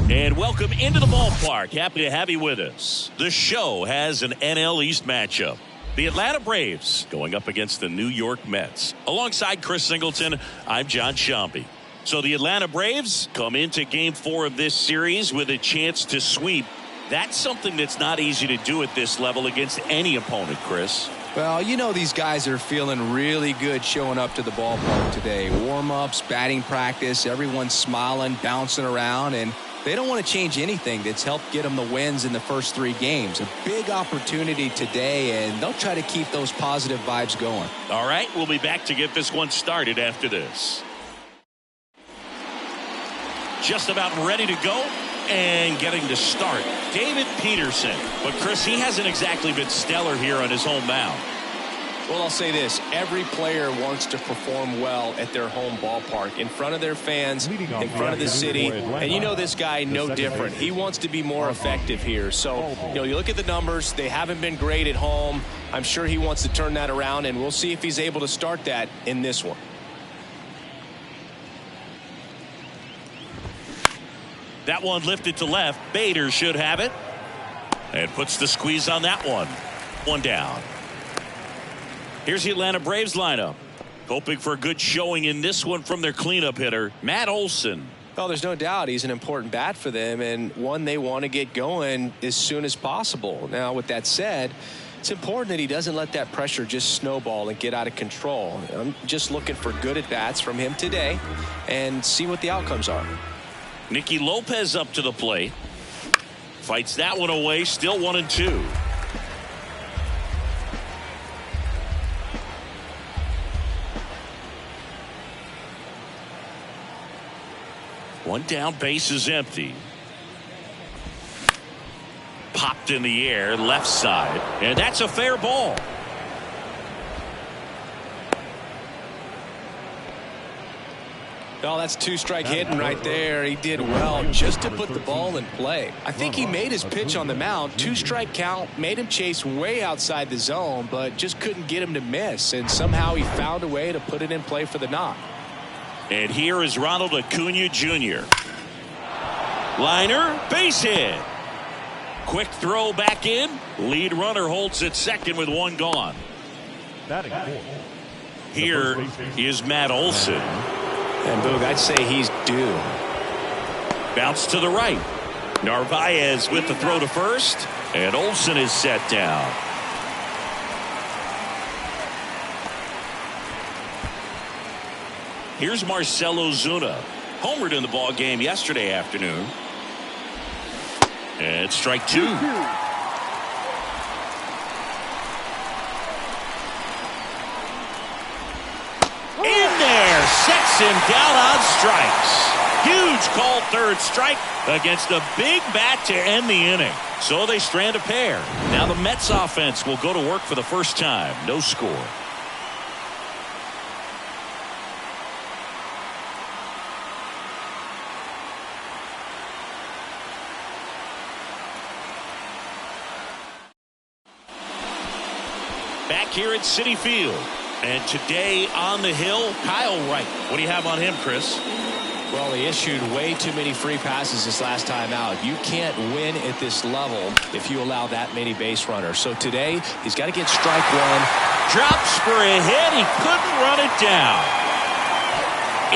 And welcome into the ballpark. Happy to have you with us. The show has an NL East matchup. The Atlanta Braves going up against the New York Mets. Alongside Chris Singleton, I'm John Sciambi. So the Atlanta Braves come into Game 4 of this series with a chance to sweep. That's something that's not easy to do at this level against any opponent, Chris. Well, you know these guys are feeling really good showing up to the ballpark today. Warm-ups, batting practice, everyone's smiling, bouncing around, and they don't want to change anything that's helped get them the wins in the first 3 games. A big opportunity today, and they'll try to keep those positive vibes going. All right, we'll be back to get this one started after this. Just about ready to go and getting to start, David Peterson. But Chris, he hasn't exactly been stellar here on his home mound. Well, I'll say this. Every player wants to perform well at their home ballpark, in front of their fans, in front of the city. And you know this guy no different. He wants to be more effective here. So, you look at the numbers. They haven't been great at home. I'm sure he wants to turn that around, and we'll see if he's able to start that in this one. That one lifted to left. Bader should have it. And puts the squeeze on that one. One down. Here's the Atlanta Braves lineup. Hoping for a good showing in this one from their cleanup hitter, Matt Olson. Well, there's no doubt he's an important bat for them, and one they want to get going as soon as possible. Now, with that said, it's important that he doesn't let that pressure just snowball and get out of control. I'm just looking for good at-bats from him today and see what the outcomes are. Nicky Lopez up to the plate. Fights that one away, still 1-2. One down, base is empty. Popped in the air, left side, and that's a fair ball. Well, that's 2-strike hitting right there. He did well just to put the ball in play. I think he made his pitch on the mound. 2-strike count, made him chase way outside the zone, but just couldn't get him to miss. And somehow he found a way to put it in play for the knock. And here is Ronald Acuna Jr. Liner, base hit. Quick throw back in. Lead runner holds at second with one gone. Here is Matt Olson. And Boog, I'd say he's due. Bounce to the right. Narvaez with the throw to first. And Olson is set down. Here's Marcell Ozuna. Homered in the ball game yesterday afternoon. And strike 2. In there, sets him down on strikes. Huge called third strike against a big bat to end the inning. So they strand a pair. Now the Mets offense will go to work for the first time. No score. Back here at Citi Field. And today on the hill, Kyle Wright. What do you have on him, Chris? Well, he issued way too many free passes this last time out. You can't win at this level if you allow that many base runners. So today, he's got to get strike 1. Drops for a hit. He couldn't run it down.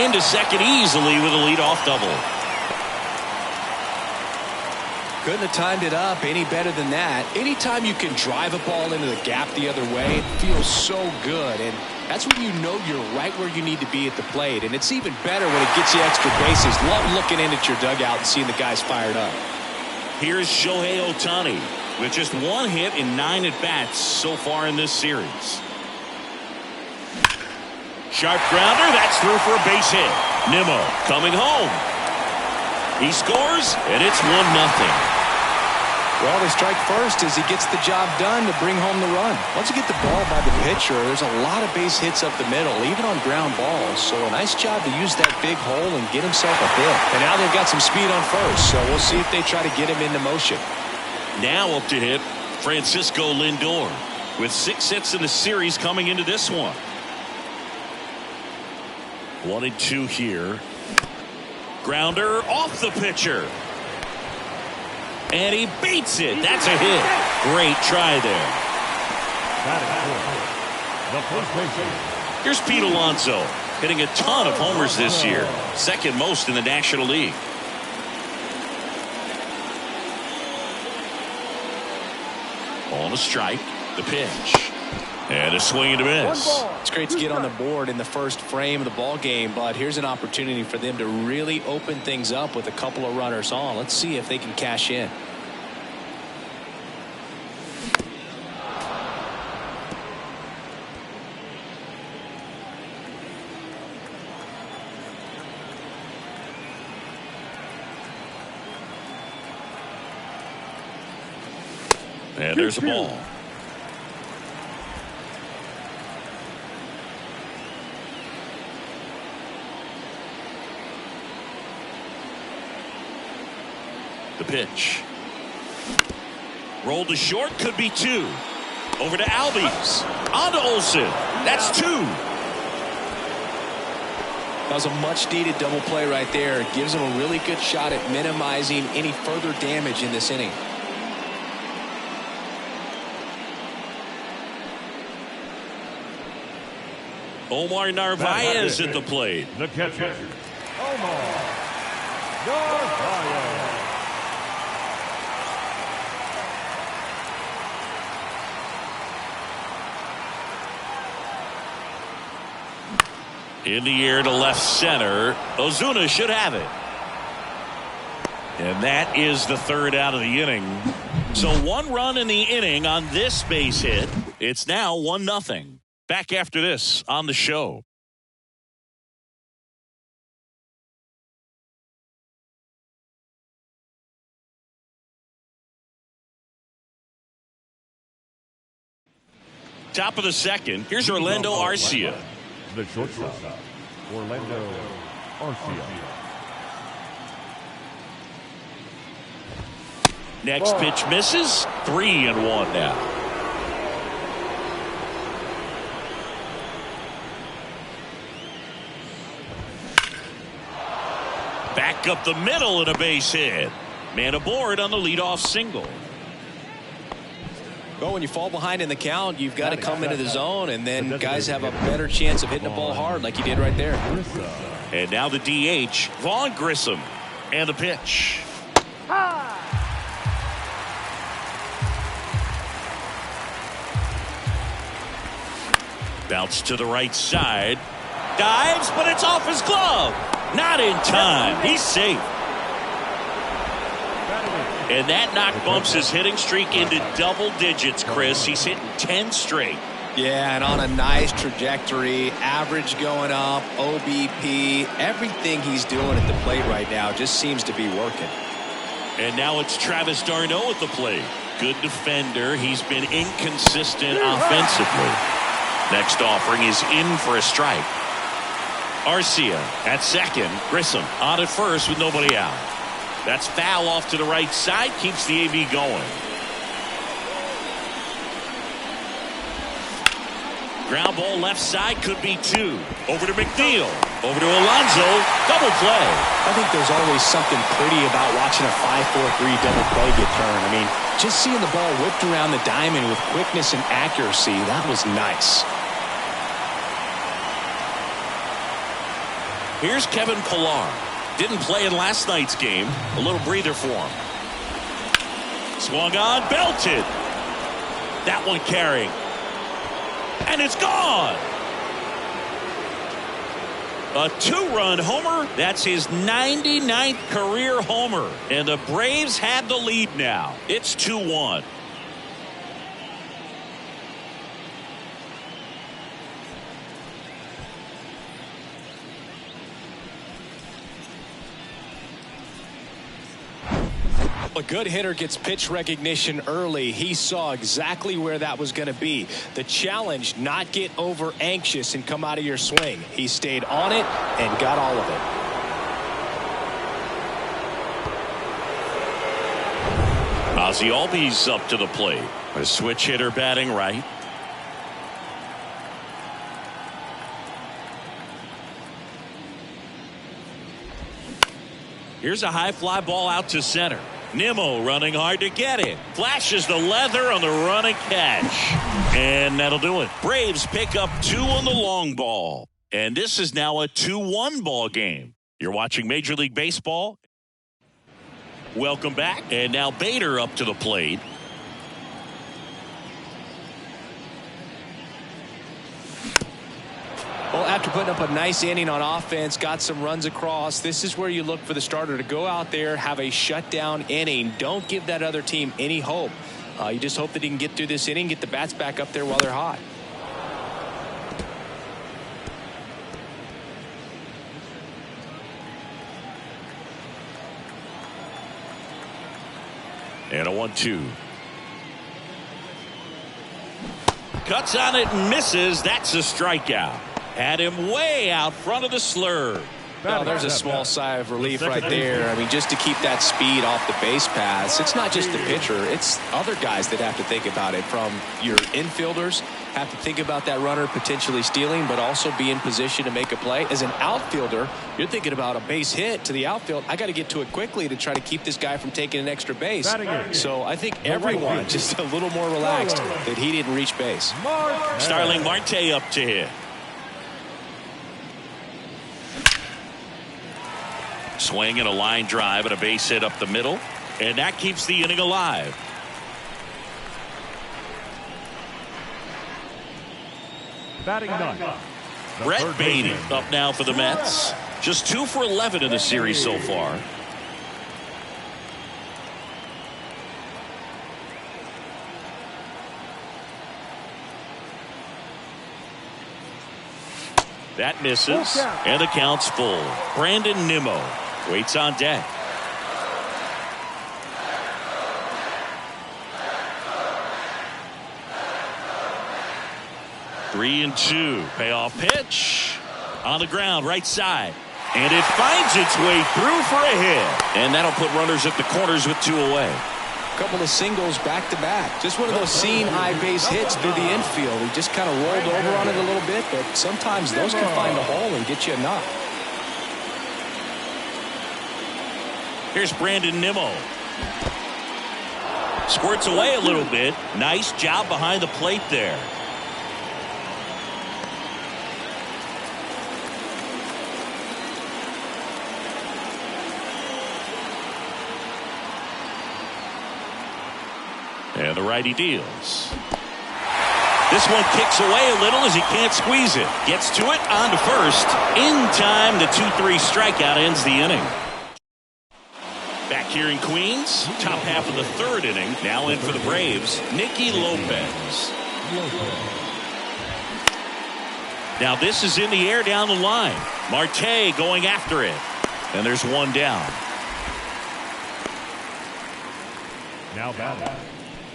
Into second easily with a leadoff double. Couldn't have timed it up any better than that. Anytime you can drive a ball into the gap the other way, it feels so good. And that's when you know you're right where you need to be at the plate. And it's even better when it gets you extra bases. Love looking in at your dugout and seeing the guys fired up. Here's Shohei Ohtani with just 1 hit in 9 at-bats so far in this series. Sharp grounder. That's through for a base hit. Nimmo coming home. He scores, and it's 1-0. Well, they strike first as he gets the job done to bring home the run. Once you get the ball by the pitcher, there's a lot of base hits up the middle, even on ground balls. So a nice job to use that big hole and get himself a hit. And now they've got some speed on first, so we'll see if they try to get him into motion. Now up to hit Francisco Lindor with 6 hits in the series coming into this one. 1-2 here. Grounder off the pitcher. And he beats it. That's a hit. Great try there. Here's Pete Alonso, hitting a ton of homers this year. Second most in the National League. On a strike, the pitch. And a swing and a miss. It's great to get on the board in the first frame of the ball game, but here's an opportunity for them to really open things up with a couple of runners on. Let's see if they can cash in. And there's a ball. The pitch. Rolled to short, could be 2. Over to Albies. On to Olsen. That's 2. That was a much needed double play right there. It gives them a really good shot at minimizing any further damage in this inning. Omar Narvaez at the plate. The catcher, Omar Narvaez. In the air to left center. Ozuna should have it. And that is the third out of the inning. So 1 run in the inning on this base hit. It's now 1-0. Back after this on the show. Top of the second. Here's Orlando Arcia. The shortstop, Orlando Arcia. Next pitch misses. 3-1 now. Back up the middle and a base hit. Man aboard on the leadoff single. Well, when you fall behind in the count, you've got to come into the zone, and then guys have a better chance of hitting the ball hard like you did right there. And now the DH, Vaughn Grissom. And the pitch. Bounce to the right side. Dives, but it's off his glove. Not in time. He's safe. And that knock bumps his hitting streak into double digits, Chris. He's hitting 10 straight. Yeah, and on a nice trajectory. Average going up, OBP. Everything he's doing at the plate right now just seems to be working. And now it's Travis d'Arnaud at the plate. Good defender. He's been inconsistent offensively. Next offering is in for a strike. Arcia at second. Grissom on at first with nobody out. That's foul off to the right side. Keeps the AB going. Ground ball left side, could be 2. Over to McNeil. Over to Alonso. Double play. I think there's always something pretty about watching a 5-4-3 double play get turned. I mean, just seeing the ball whipped around the diamond with quickness and accuracy, that was nice. Here's Kevin Pillar. Didn't play in last night's game. A little breather for him. Swung on, belted. That one carrying. And it's gone. A 2-run homer. That's his 99th career homer. And the Braves had the lead now. It's 2-1. A good hitter gets pitch recognition early. He saw exactly where that was going to be. The challenge, not get over anxious and come out of your swing. He stayed on it and got all of it. Ozzie Albies up to the plate. A switch hitter batting right. Here's a high fly ball out to center. Nimmo running hard to get it. Flashes the leather on the running catch. And that'll do it. Braves pick up 2 on the long ball. And this is now a 2-1 ball game. You're watching Major League Baseball. Welcome back. And now Bader up to the plate. Well, after putting up a nice inning on offense, got some runs across, this is where you look for the starter to go out there, have a shutdown inning. Don't give that other team any hope. You just hope that he can get through this inning, get the bats back up there while they're hot. And a 1-2. Cuts on it and misses. That's a strikeout. Had him way out front of the slur. Well, there's a small sigh of relief right there. I mean, just to keep that speed off the base pass. It's not just the pitcher. It's other guys that have to think about it. From your infielders, have to think about that runner potentially stealing, but also be in position to make a play. As an outfielder, you're thinking about a base hit to the outfield. I got to get to it quickly to try to keep this guy from taking an extra base. So I think everyone just a little more relaxed that he didn't reach base. Starling Marte up to hit. Swing and a line drive and a base hit up the middle. And that keeps the inning alive. Batting 9. Brett Baty up now for the Mets. Just 2 for 11 in the series so far. That misses, and the count's full. Brandon Nimmo waits on deck. Three and 2. Payoff pitch. On the ground, right side. And it finds its way through for a hit. And that'll put runners at the corners with 2 away. Couple of singles back-to-back. Just one of those seeing eye base hits through the infield. He just kind of rolled over on it a little bit, but sometimes those can find a hole and get you a knock. Here's Brandon Nimmo. Squirts away a little bit. Nice job behind the plate there. And the righty deals. This one kicks away a little as he can't squeeze it. Gets to it, on to first. In time, the 2-3 strikeout ends the inning. Back here in Queens, top half of the 3rd inning. Now in for the Braves, Nicky Lopez. Now this is in the air down the line. Marte going after it. And there's one down. Now batting.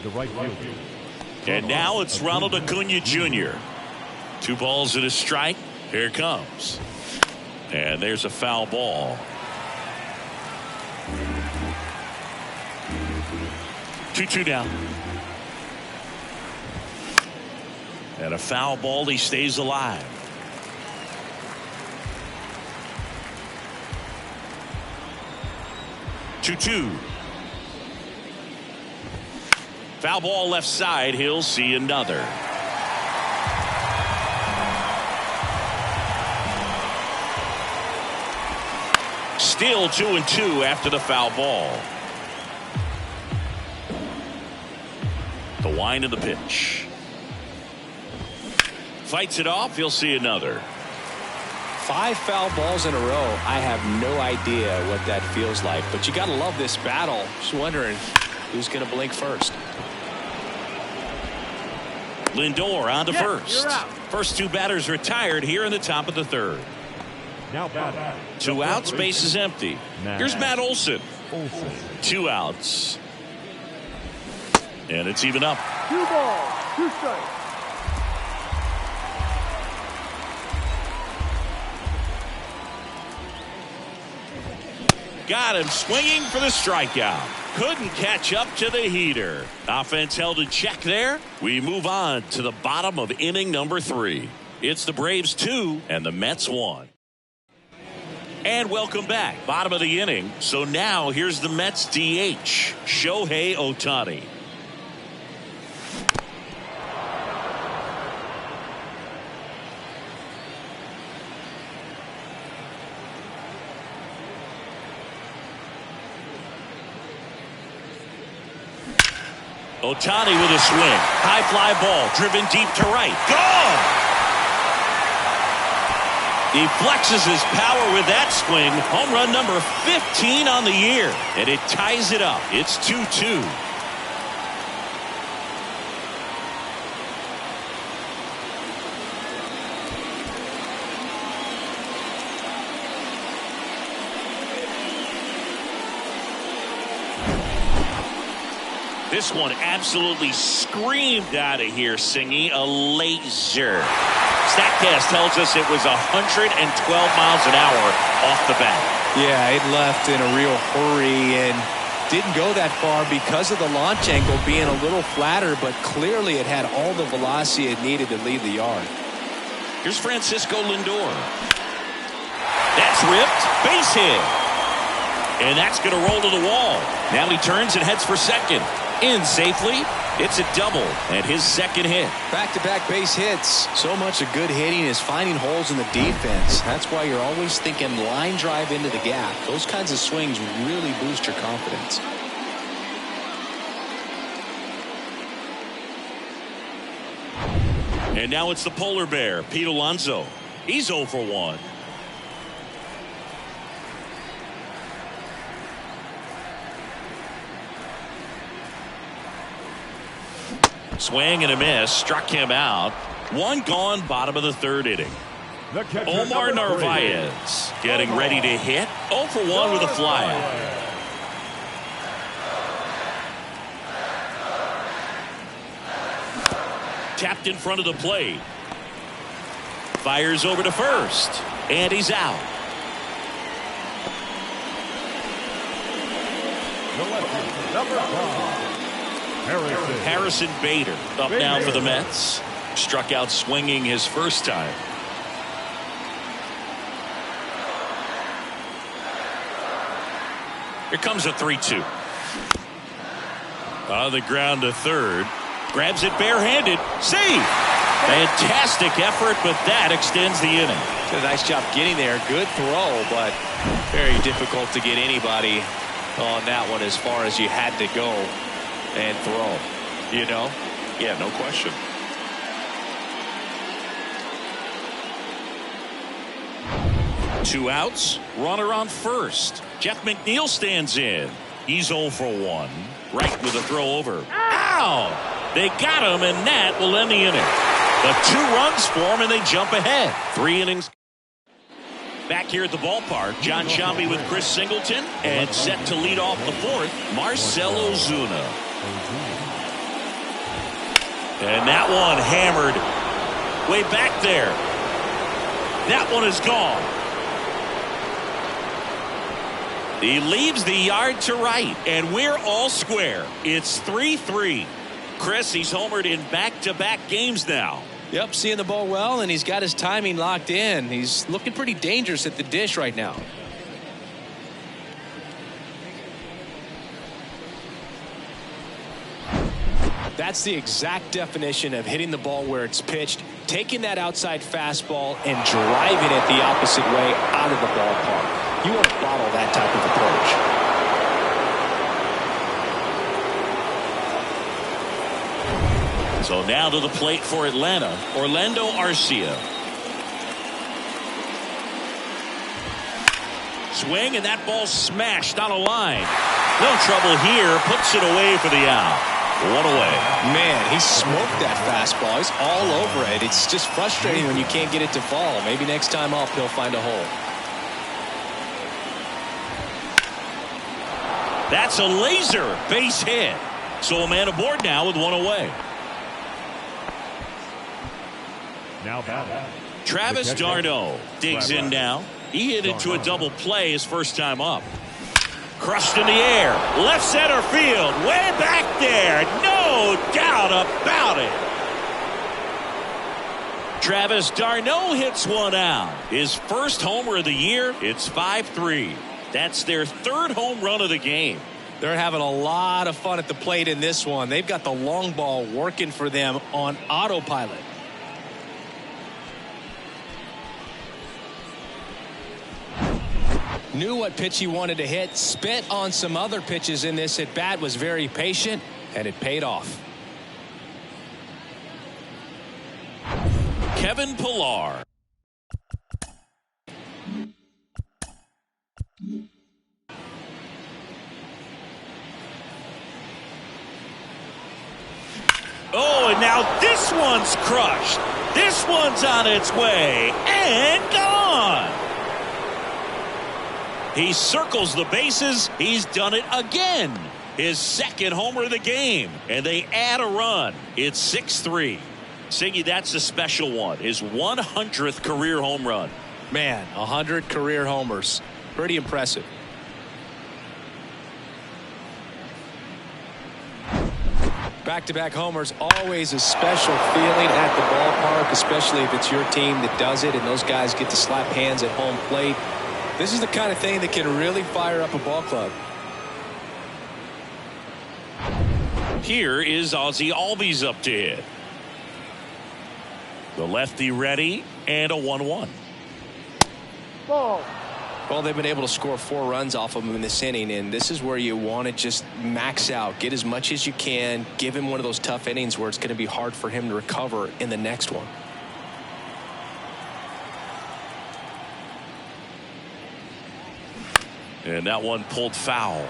The right field. And now it's Ronald Acuna Jr. 2 balls and a strike. Here it comes. And there's a foul ball. 2-2 down. And a foul ball. He stays alive. Two. Foul ball left side. He'll see another. Still 2-2 after the foul ball. The wind of the pitch. Fights it off. He'll see another. 5 foul balls in a row. I have no idea what that feels like, but you got to love this battle. Just wondering who's going to blink first. Lindor on to first. First 2 batters retired here in the top of the 3rd. Now batting. 2 outs, base is empty. Here's Matt Olson. 2 outs. And it's even up. 2 balls, 2 strikes. Got him swinging for the strikeout. Couldn't catch up to the heater. Offense held in check there. We move on to the bottom of inning number 3. It's the Braves 2 and the Mets 1. And welcome back. Bottom of the inning. So now here's the Mets DH, Shohei Ohtani. Ohtani with a swing. High fly ball driven deep to right. Gone! He flexes his power with that swing. Home run number 15 on the year. And it ties it up. It's 2-2. This one absolutely screamed out of here, Singy. A laser. StatCast tells us it was 112 miles an hour off the bat. Yeah, it left in a real hurry and didn't go that far because of the launch angle being a little flatter, but clearly it had all the velocity it needed to leave the yard. Here's Francisco Lindor. That's ripped. Base hit. And that's going to roll to the wall. Now he turns and heads for second. In safely. It's a double and his second hit. Back-to-back base hits. So much of good hitting is finding holes in the defense. That's why you're always thinking line drive into the gap. Those kinds of swings really boost your confidence. And now it's the polar bear, Pete Alonso. He's 0 for 1. Swing and a miss. Struck him out. One gone, bottom of the third inning. Omar Narvaez getting ready to hit. 0 for 1 with a flyout. Tapped in front of the plate. Fires over to first. And he's out. Number 5. Harrison Bader up now for the Mets. Struck out swinging his first time. Here comes a 3-2. On the ground to third. Grabs it barehanded. Save! Fantastic effort, but that extends the inning. Did a nice job getting there. Good throw, but very difficult to get anybody on that one as far as you had to go and throw. You know? Yeah, no question. Two outs. Runner on first. Jeff McNeil stands in. He's 0 for 1. Right with a throw over. Ow! They got him, and that will end the inning. But 2 runs for him, and they jump ahead. 3 innings. Back here at the ballpark, John Sciambi with Chris Singleton, and set to lead off the 4th, Marcell Ozuna. And that one hammered way back there. That one is gone. He leaves the yard to right, and we're all square. It's 3-3. Chris, he's homered in back-to-back games now. Yep, seeing the ball well, and he's got his timing locked in. He's looking pretty dangerous at the dish right now. That's the exact definition of hitting the ball where it's pitched, taking that outside fastball and driving it the opposite way out of the ballpark. You want to bottle that type of approach. So now to the plate for Atlanta, Orlando Arcia. Swing, and that ball smashed on a line. No trouble here, puts it away for the out. 1 away. Man, he smoked that fastball. He's all over it. It's just frustrating when you can't get it to fall. Maybe next time up he'll find a hole. That's a laser base hit. So a man aboard now with 1 away. Now batting. Travis d'Arnaud digs in now. He hit into a double play his first time up. Crushed in the air. Left center field. Way back there. No doubt about it. Travis d'Arnaud hits one out. His first homer of the year. It's 5-3. That's their third home run of the game. They're having a lot of fun at the plate in this one. They've got the long ball working for them on autopilot. Knew what pitch he wanted to hit. Spit on some other pitches in this at bat. Was very patient, and it paid off. Kevin Pillar. Oh, and now this one's crushed. This one's on its way and gone. He circles the bases. He's done it again. His second homer of the game. And they add a run. It's 6-3. Siggy, that's a special one. His 100th career home run. Man, 100 career homers. Pretty impressive. Back-to-back homers, always a special feeling at the ballpark, especially if it's your team that does it and those guys get to slap hands at home plate. This is the kind of thing that can really fire up a ball club. Here is Ozzie Albies up to hit. The lefty ready, and a 1-1. Ball. Well, they've been able to score 4 runs off of him in this inning, and this is where you want to just max out, get as much as you can, give him one of those tough innings where it's going to be hard for him to recover in the next one. And that one pulled foul.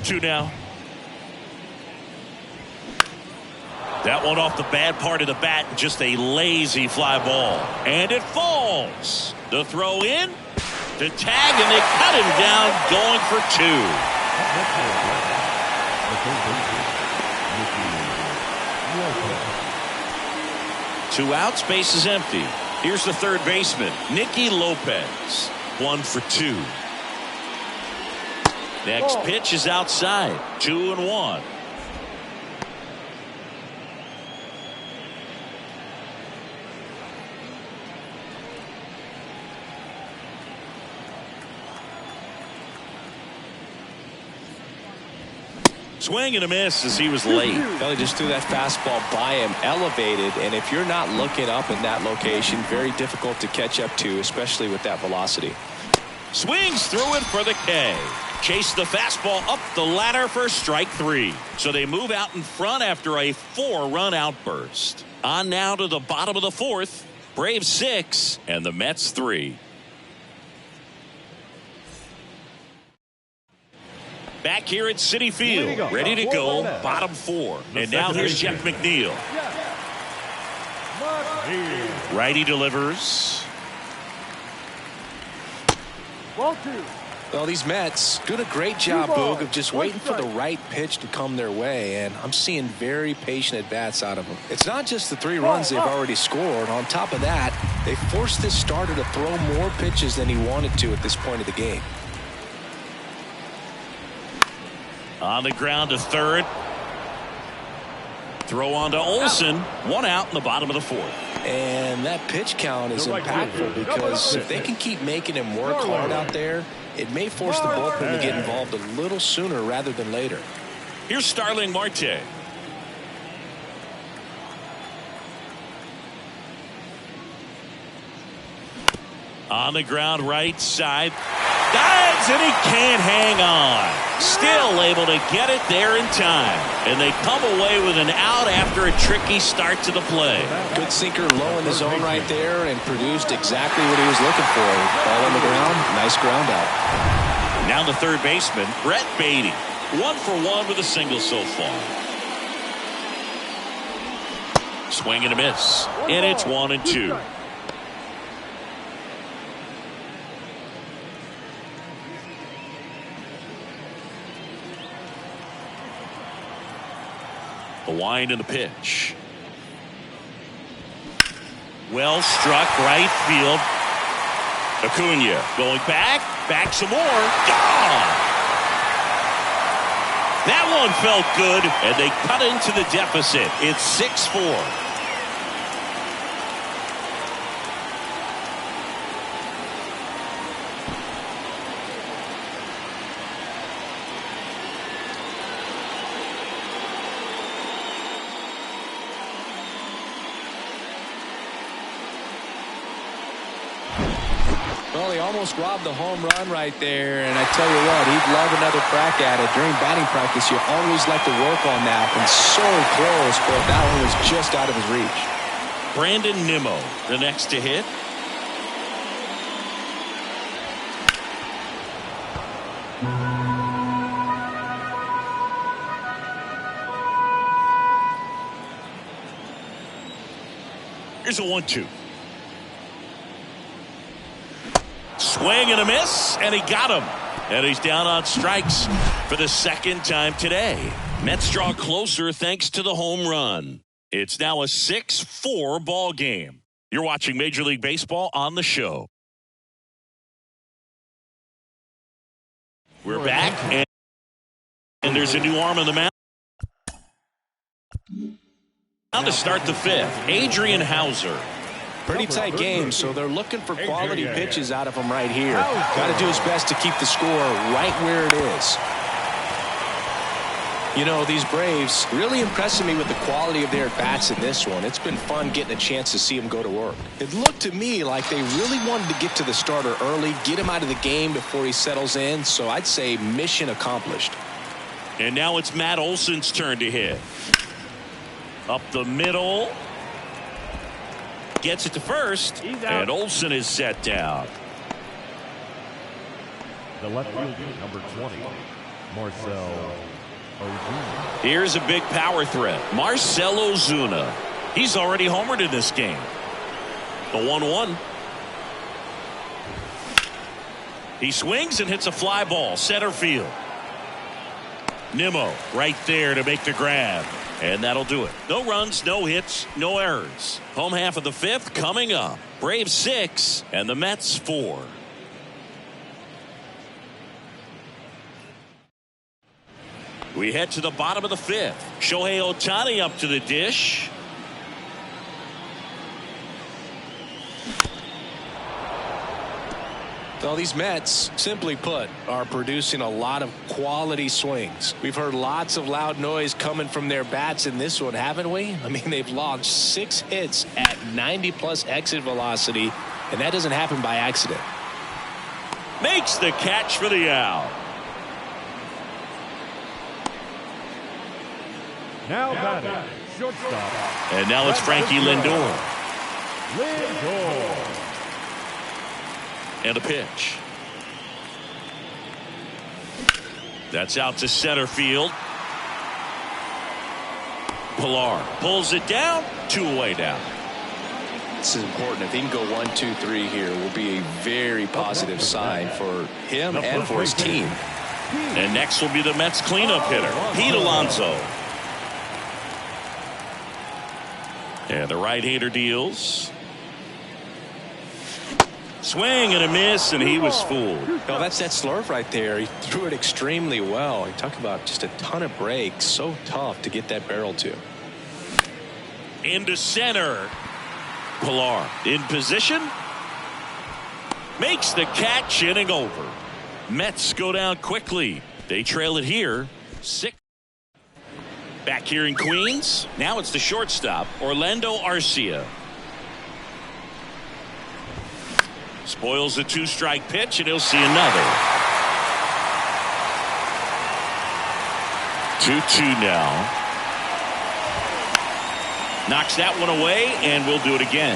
Two now. That one off the bad part of the bat, just a lazy fly ball. And it falls. The throw in, the tag, and they cut him down, going for 2. 2 outs, base is empty. Here's the third baseman, Nicky Lopez. 1 for 2. Next pitch is outside. 2-1. Swing and a miss as he was late. Well, he just threw that fastball by him, elevated, and if you're not looking up in that location, very difficult to catch up to, especially with that velocity. Swings through it for the K. Chase the fastball up the ladder for strike 3. So they move out in front after a 4-run outburst. On now to the bottom of the 4th. Braves 6 and the Mets 3. Back here at Citi Field, ready to go, bottom 4. And now here's Jeff McNeil. Righty delivers. Well, these Mets doing a great job, Boog, of just waiting for the right pitch to come their way, and I'm seeing very patient at-bats out of them. It's not just the 3 runs they've already scored. On top of that, they forced this starter to throw more pitches than he wanted to at this point of the game. On the ground to third. Throw on to Olsen. 1 out in the bottom of the 4th. And that pitch count is impactful because if they can keep making him work hard out there, it may force the bullpen to get involved a little sooner rather than later. Here's Starling Marte. On the ground right side. Dives and he can't hang on. Still able to get it there in time. And they come away with an out after a tricky start to the play. Good sinker low in the zone right there and produced exactly what he was looking for. Ball on the ground. Nice ground out. Now the third baseman, Brett Beatty. 1 for 1 with a single so far. Swing and a miss. And it's 1-2. The wind and the pitch. Well struck right field. Acuna going back some more. Gone. That one felt good, and they cut into the deficit. It's 6-4. Well, he almost robbed the home run right there, and I tell you what, he'd love another crack at it. During batting practice, you always like to work on that, and so close, but that one was just out of his reach. Brandon Nimmo, the next to hit. Here's a 1-2. Swing and a miss, and he got him. And he's down on strikes for the second time today. Mets draw closer thanks to the home run. It's now a 6-4 ball game. You're watching Major League Baseball on the show. We're back, and there's a new arm on the mound. Now to start the fifth, Adrian Hauser. Pretty tight game, so they're looking for quality pitches out of him right here. Got to do his best to keep the score right where it is. You know, these Braves really impressing me with the quality of their bats in this one. It's been fun getting a chance to see them go to work. It looked to me like they really wanted to get to the starter early, get him out of the game before he settles in, so I'd say mission accomplished. And now it's Matt Olson's turn to hit. Up the middle. Gets it to first, and Olson is set down. The left fielder, number 20, Marcell Ozuna. Here's a big power threat, Marcell Ozuna. He's already homered in this game. The 1-1. He swings and hits a fly ball, center field. Nimmo right there to make the grab. And that'll do it. No runs, no hits, no errors. Home half of the fifth coming up. Braves 6 and the Mets 4. We head to the bottom of the fifth. Shohei Ohtani up to the dish. Well, these Mets, simply put, are producing a lot of quality swings. We've heard lots of loud noise coming from their bats in this one, haven't we? I mean, they've launched 6 hits at 90+ exit velocity, and that doesn't happen by accident. Makes the catch for the out. Now batting, shortstop. And now it's Frankie Lindor. Lindor. And a pitch. That's out to center field. Pilar pulls it down. 2 away down. This is important. If he can go 1, 2, 3 here, will be a very positive sign for him and for his team. And next will be the Mets cleanup hitter, Pete Alonso. And the right-hander deals. Swing and a miss, and he was fooled. No, that's that slurve right there. He threw it extremely well. He talked about just a ton of breaks. So tough to get that barrel to. Into center. Pilar in position. Makes the catch, inning over. Mets go down quickly. They trail it here. 6. Back here in Queens. Now it's the shortstop, Orlando Arcia. Spoils the 2-strike pitch, and he'll see another. 2-2 now. Knocks that one away, and we'll do it again.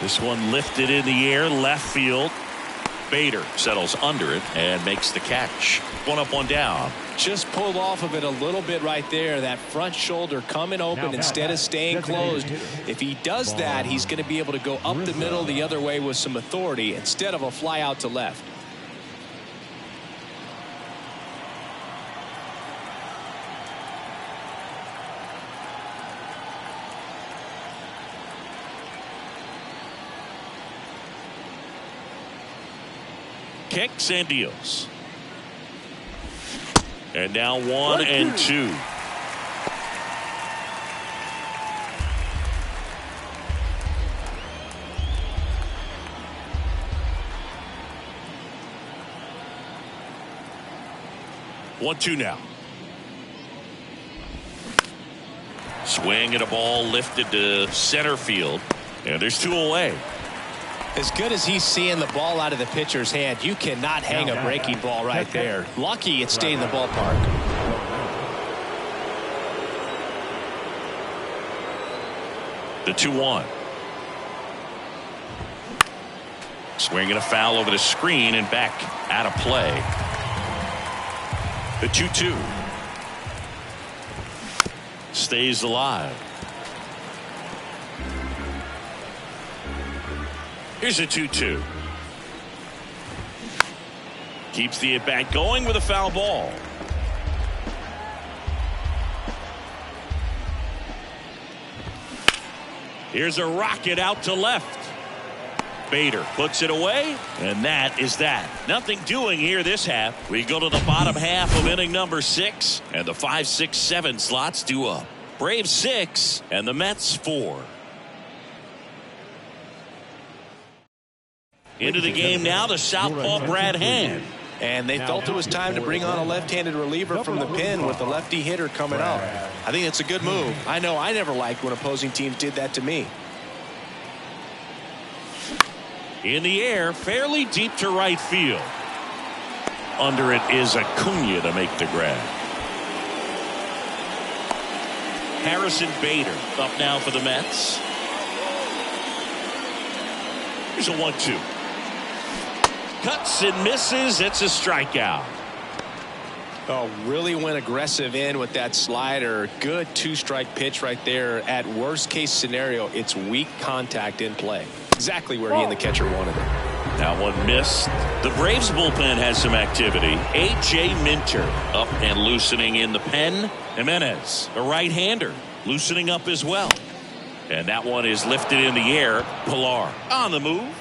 This one lifted in the air, left field. Bader settles under it and makes the catch. 1 up, 1 down. Just pulled off of it a little bit right there. That front shoulder coming open instead of staying closed. If he does that, he's going to be able to go up the middle the other way with some authority instead of a fly out to left. kicks and deals. And now 1-2. One, two now. Swing and a ball lifted to center field. And there's 2 away. As good as he's seeing the ball out of the pitcher's hand, you cannot hang a breaking ball right there. Lucky it stayed in the ballpark. The 2-1. Swinging a foul over the screen and back out of play. The 2-2. Stays alive. Here's a 2-2. Keeps the at-bat going with a foul ball. Here's a rocket out to left. Bader puts it away, and that is that. Nothing doing here this half. We go to the bottom half of inning number 6, and the 5, 6, 7 slots due up. Braves 6 and the Mets 4. Into the game now, the southpaw Brad Hand. And they felt it was time to bring on a left-handed reliever from the pen with the lefty hitter coming up. I think it's a good move. I know I never liked when opposing teams did that to me. In the air, fairly deep to right field. Under it is Acuna to make the grab. Harrison Bader up now for the Mets. Here's a 1-2. Cuts and misses. It's a strikeout. Oh, really went aggressive in with that slider. Good 2-strike pitch right there. At worst case scenario, it's weak contact in play. Exactly where he and the catcher wanted it. That one missed. The Braves bullpen has some activity. A.J. Minter up and loosening in the pen. Jimenez, a right-hander, loosening up as well. And that one is lifted in the air. Pilar on the move.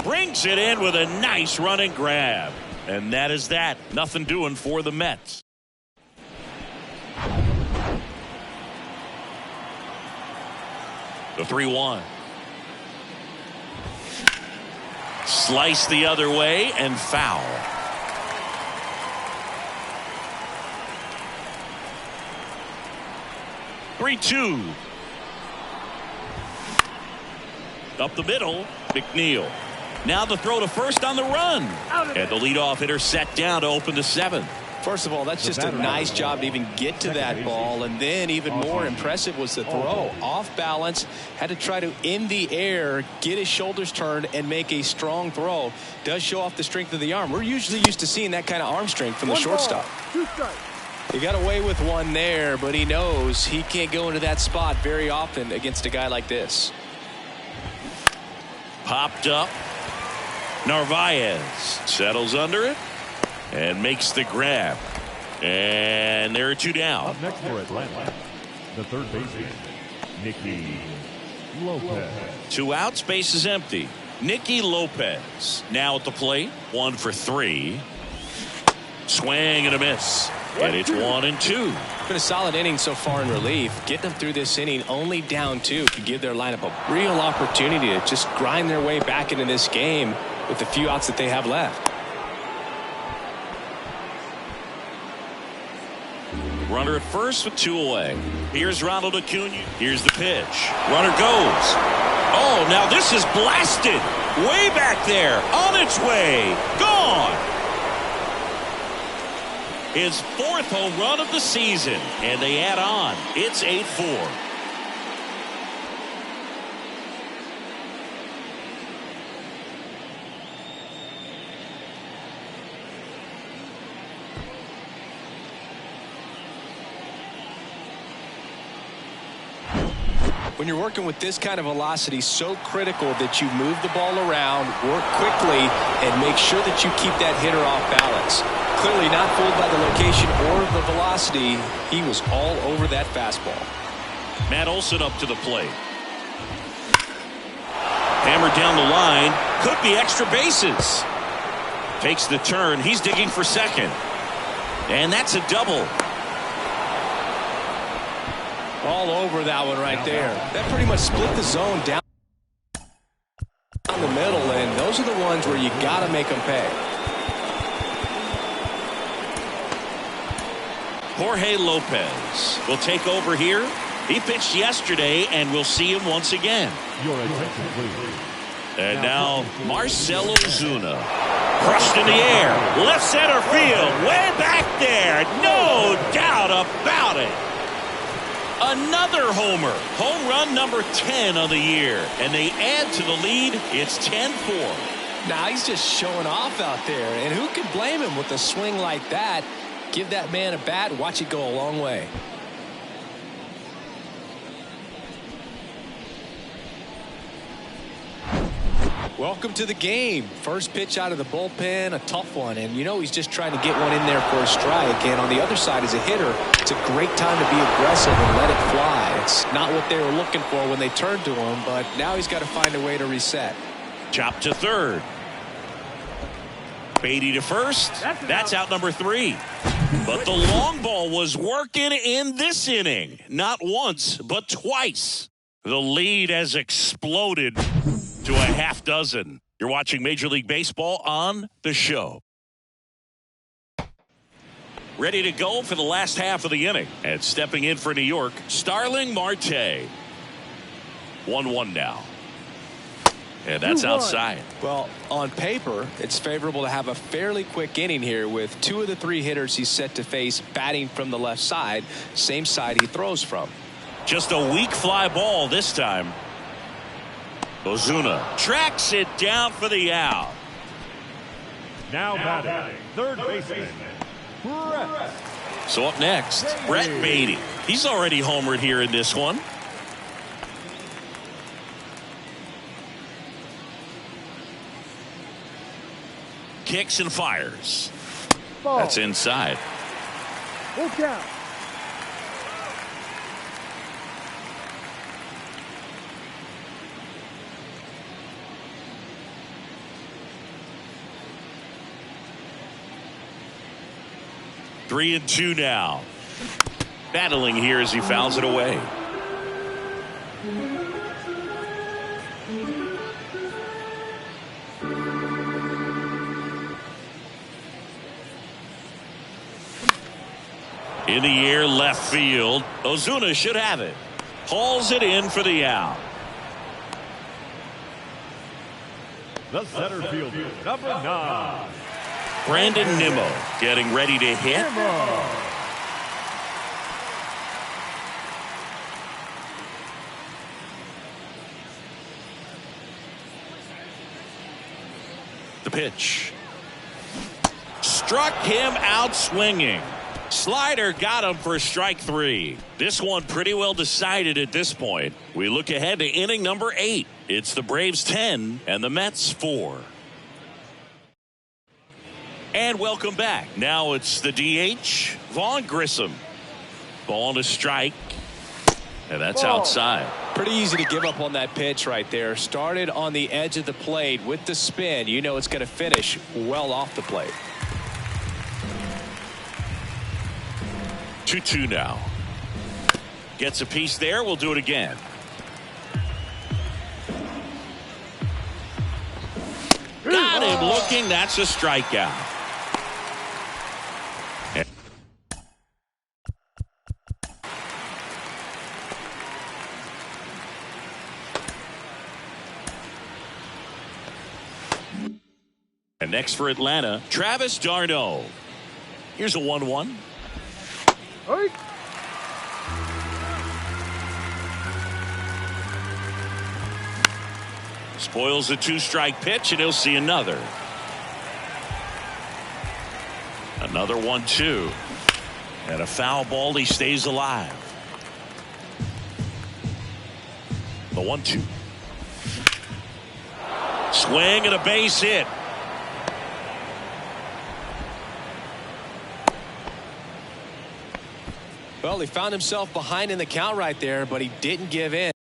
Brings it in with a nice running grab. And that is that. Nothing doing for the Mets. The 3-1. Slice the other way and foul. Three-two. Up the middle, McNeil. Now the throw to first on the run. And the leadoff hitter set down to open the 7th. First of all, that's just a nice job to even get to that ball. And then even more impressive was the throw. Off balance, had to try to, in the air, get his shoulders turned and make a strong throw. Does show off the strength of the arm. We're usually used to seeing that kind of arm strength from the shortstop. He got away with one there, but he knows he can't go into that spot very often against a guy like this. Popped up. Narvaez settles under it and makes the grab. And there are 2 down. Up next for Atlanta, the third baseman, Nicky Lopez. 2 outs, base is empty. Nicky Lopez now at the plate. 1 for 3. Swing and a miss. And it's 1-2. Been a solid inning so far in relief. Getting them through this inning only down 2 could give their lineup a real opportunity to just grind their way back into this game with the few outs that they have left. Runner at first with 2 away. Here's Ronald Acuna. Here's the pitch. Runner goes. Oh, now this is blasted. Way back there. On its way. Gone. His 4th home run of the season. And they add on. It's 8-4. When you're working with this kind of velocity, so critical that you move the ball around, work quickly, and make sure that you keep that hitter off balance. Clearly not fooled by the location or the velocity. He was all over that fastball. Matt Olson up to the plate. Hammered down the line. Could be extra bases. Takes the turn. He's digging for second. And that's a double. All over that one right there. That pretty much split the zone down the middle, and those are the ones where you got to make them pay. Jorge Lopez will take over here. He pitched yesterday, and we'll see him once again. Your attention, please. And now Marcell Ozuna. Crushed in the air. Left center field. Way back there. No doubt about it. Another homer. Home run number 10 on the year. And they add to the lead. It's 10-4. Now he's just showing off out there. And who can blame him with a swing like that? Give that man a bat. Watch it go a long way. Welcome to the game. First pitch out of the bullpen, a tough one. And you know he's just trying to get one in there for a strike. And on the other side as a hitter, it's a great time to be aggressive and let it fly. It's not what they were looking for when they turned to him, but now he's got to find a way to reset. Chop to third. Beatty to first. That's out number 3. But the long ball was working in this inning. Not once, but twice. The lead has exploded to a half dozen. You're watching Major League Baseball on the show. Ready to go for the last half of the inning. And stepping in for New York, Starling Marte. 1-1 now. And that's outside. Well, on paper, it's favorable to have a fairly quick inning here with 2 of the 3 hitters he's set to face batting from the left side, same side he throws from. Just a weak fly ball this time. Ozuna tracks it down for the out. Now batting, third baseman, Brett. So up next, Brett Beatty. He's already homered here in this one. Kicks and fires. Ball. That's inside. Look out. Three and 2 now. Battling here as he fouls it away. In the air, left field. Ozuna should have it. Hauls it in for the out. The center fielder, number 9. Brandon Nimmo getting ready to hit. The pitch. Struck him out swinging. Slider got him for strike 3. This one pretty well decided at this point. We look ahead to inning number 8. It's the Braves 10 and the Mets 4. And welcome back. Now it's the DH, Vaughn Grissom. Ball to strike. And that's outside. Pretty easy to give up on that pitch right there. Started on the edge of the plate with the spin. You know it's going to finish well off the plate. 2-2 now. Gets a piece there. We'll do it again. Got him looking. That's a strikeout. And next for Atlanta, Travis d'Arnaud. Here's a 1-1. Hey. Spoils a 2-strike pitch, and he'll see another. Another 1-2. And a foul ball. He stays alive. The 1-2. Swing and a base hit. Well, he found himself behind in the count right there, but he didn't give in.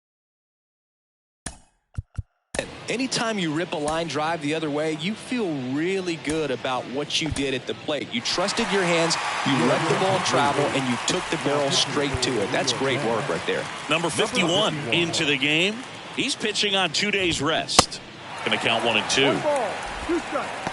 Anytime you rip a line drive the other way, you feel really good about what you did at the plate. You trusted your hands, you let the ball travel, and you took the barrel straight to it. That's great work right there. Number 51 into the game. He's pitching on 2 days rest. Going to count 1 and 2. 1 ball, 2 strikes.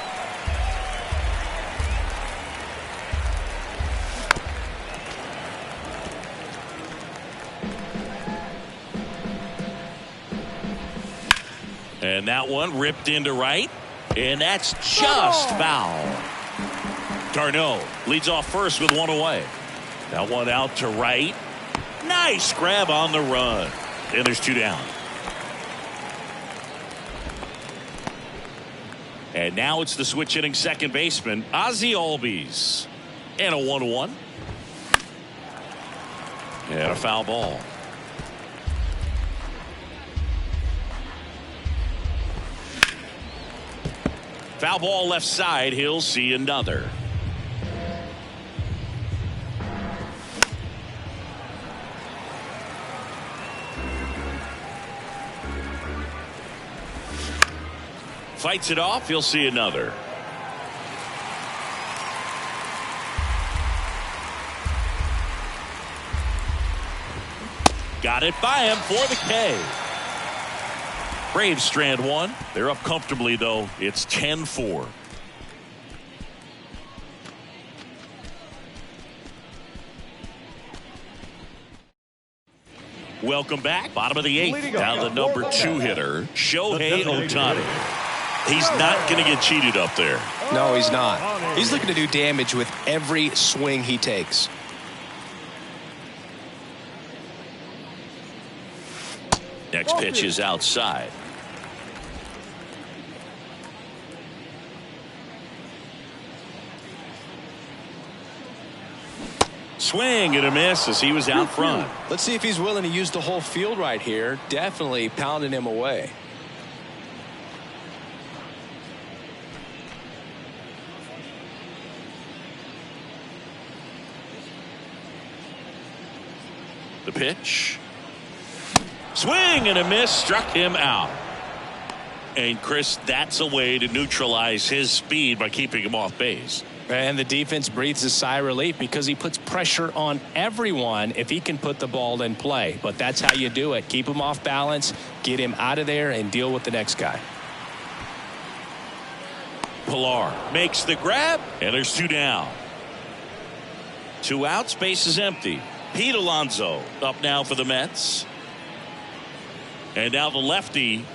And that one ripped into right. And that's just foul. Darno leads off first with 1 away. That one out to right. Nice grab on the run. And there's 2 down. And now it's the switch hitting second baseman, Ozzie Albies. And a 1-1. And a foul ball. Foul ball left side. He'll see another. Fights it off. He'll see another. Got it by him for the K. Braves strand 1. They're up comfortably, though. It's 10-4. Welcome back. Bottom of the 8th. Down the number 2 hitter, Shohei Ohtani. He's not going to get cheated up there. No, he's not. He's looking to do damage with every swing he takes. Next pitch is outside. Swing and a miss as he was out front. Let's see if he's willing to use the whole field right here. Definitely pounding him away. The pitch. Swing and a miss, struck him out. And Chris, that's a way to neutralize his speed by keeping him off base. And the defense breathes a sigh of relief because he puts pressure on everyone if he can put the ball in play. But that's how you do it. Keep him off balance, get him out of there, and deal with the next guy. Pilar makes the grab, and there's 2 down. 2 out, space is empty. Pete Alonso up now for the Mets. And now the lefty.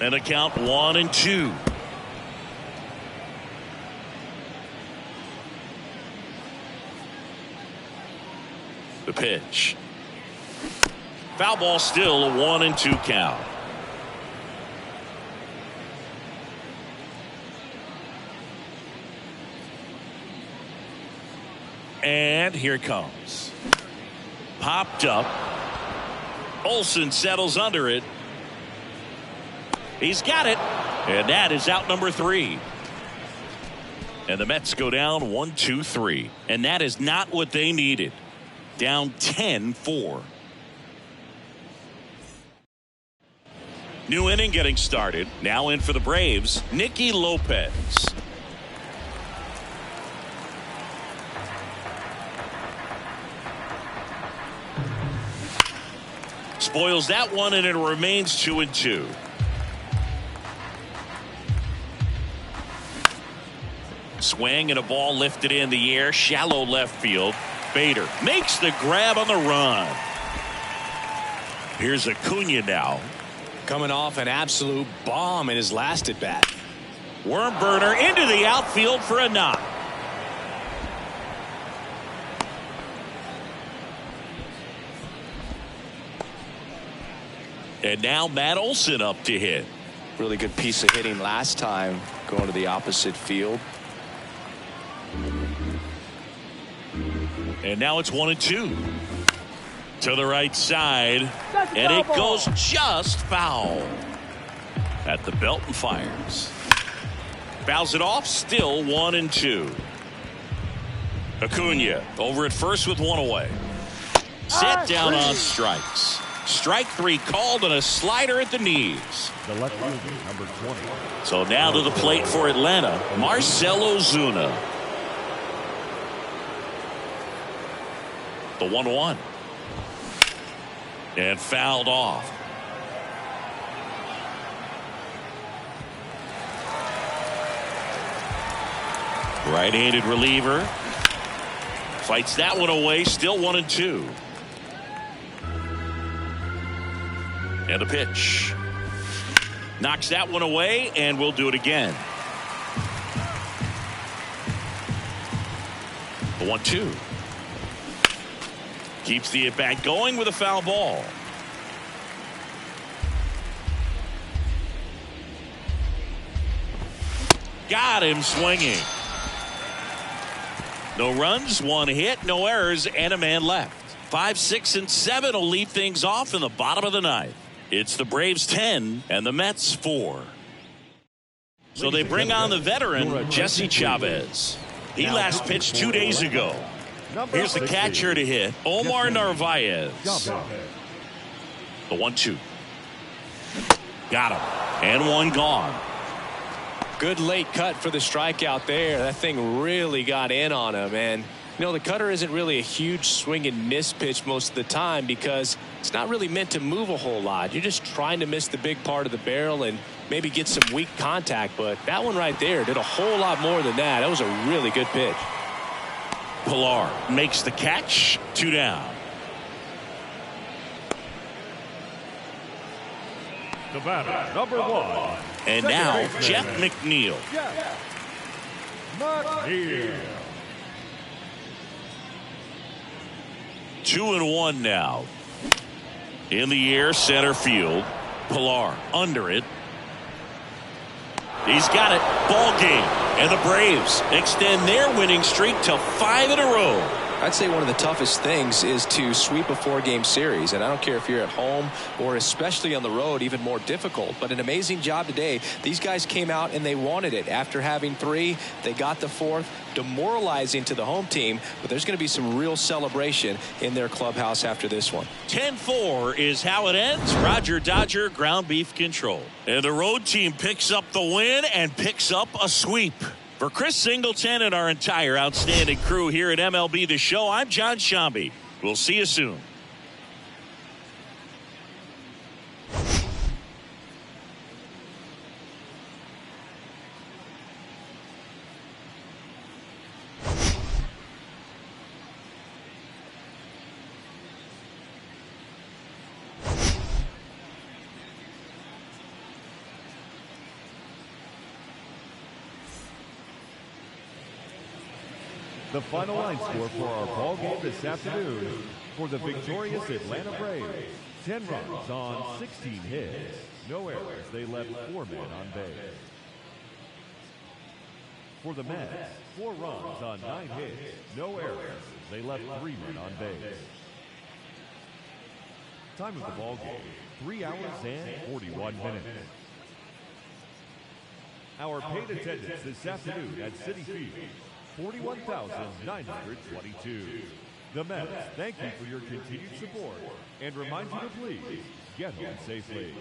And a count 1 and 2. The pitch. Foul ball, still a 1 and 2 count. And here it comes. Popped up. Olsen settles under it. He's got it. And that is out number 3. And the Mets go down 1-2-3. And that is not what they needed. Down 10-4. New inning getting started. Now in for the Braves, Nicky Lopez. Spoils that one, and it remains 2-2. Swing and a ball lifted in the air, shallow left field. Bader makes the grab on the run. Here's Acuna now. Coming off an absolute bomb in his last at bat. Worm burner into the outfield for a knock. And now Matt Olson up to hit. Really good piece of hitting last time, going to the opposite field. And now it's 1 and 2. To the right side. That's And it foul goes just foul. At the belt and fires. Fouls it off. Still 1 and 2. Acuna over at first with 1 away. Set down on strikes. Strike 3 called, and a slider at the knees. The left fielder, number 20. So now to the plate for Atlanta, Marcell Ozuna. The 1-1. And fouled off. Right-handed reliever. Fights that one away. Still 1-2. And a pitch. Knocks that one away, and we'll do it again. The 1-2. Keeps the at-bat going with a foul ball. Got him swinging. No runs, 1 hit, no errors, and a man left. 5, 6, and 7 will lead things off in the bottom of the ninth. It's the Braves 10 and the Mets 4. So they bring on the veteran Jesse Chavez. He last pitched 2 days ago. Here's the catcher to hit, Omar Narvaez. The 1-2. Got him. And one gone. Good late cut for the strikeout there. That thing really got in on him. And you know, the cutter isn't really a huge swing and miss pitch most of the time because it's not really meant to move a whole lot. You're just trying to miss the big part of the barrel and maybe get some weak contact. But that one right there did a whole lot more than that. That was a really good pitch. Pilar makes the catch. 2 down. The batter, number 1. And now Jeff McNeil. Here. 2-1 now. In the air, center field. Pilar under it. He's got it. Ball game. And the Braves extend their winning streak to 5 in a row. I'd say one of the toughest things is to sweep a 4-game series, and I don't care if you're at home or especially on the road, even more difficult. But an amazing job today. These guys came out and they wanted it. After having 3, they got the 4th, demoralizing to the home team, but there's going to be some real celebration in their clubhouse after this one. 10-4 is how it ends. Roger Dodger ground beef control. And the road team picks up the win and picks up a sweep. For Chris Singleton and our entire outstanding crew here at MLB The Show, I'm John Shambi. We'll see you soon. The final line score for our ball game this afternoon for the victorious Atlanta Braves. 10 runs on 16 hits. No errors. They left 4 men on base. For the Mets, 4 runs on 9 hits. No errors. They left 3 men on base. Time of the ball game, 3 hours and 41 minutes. Our paid attendance this afternoon at Citi Field, 41,922. The Mets thank you for your continued support and remind you to please get home safely.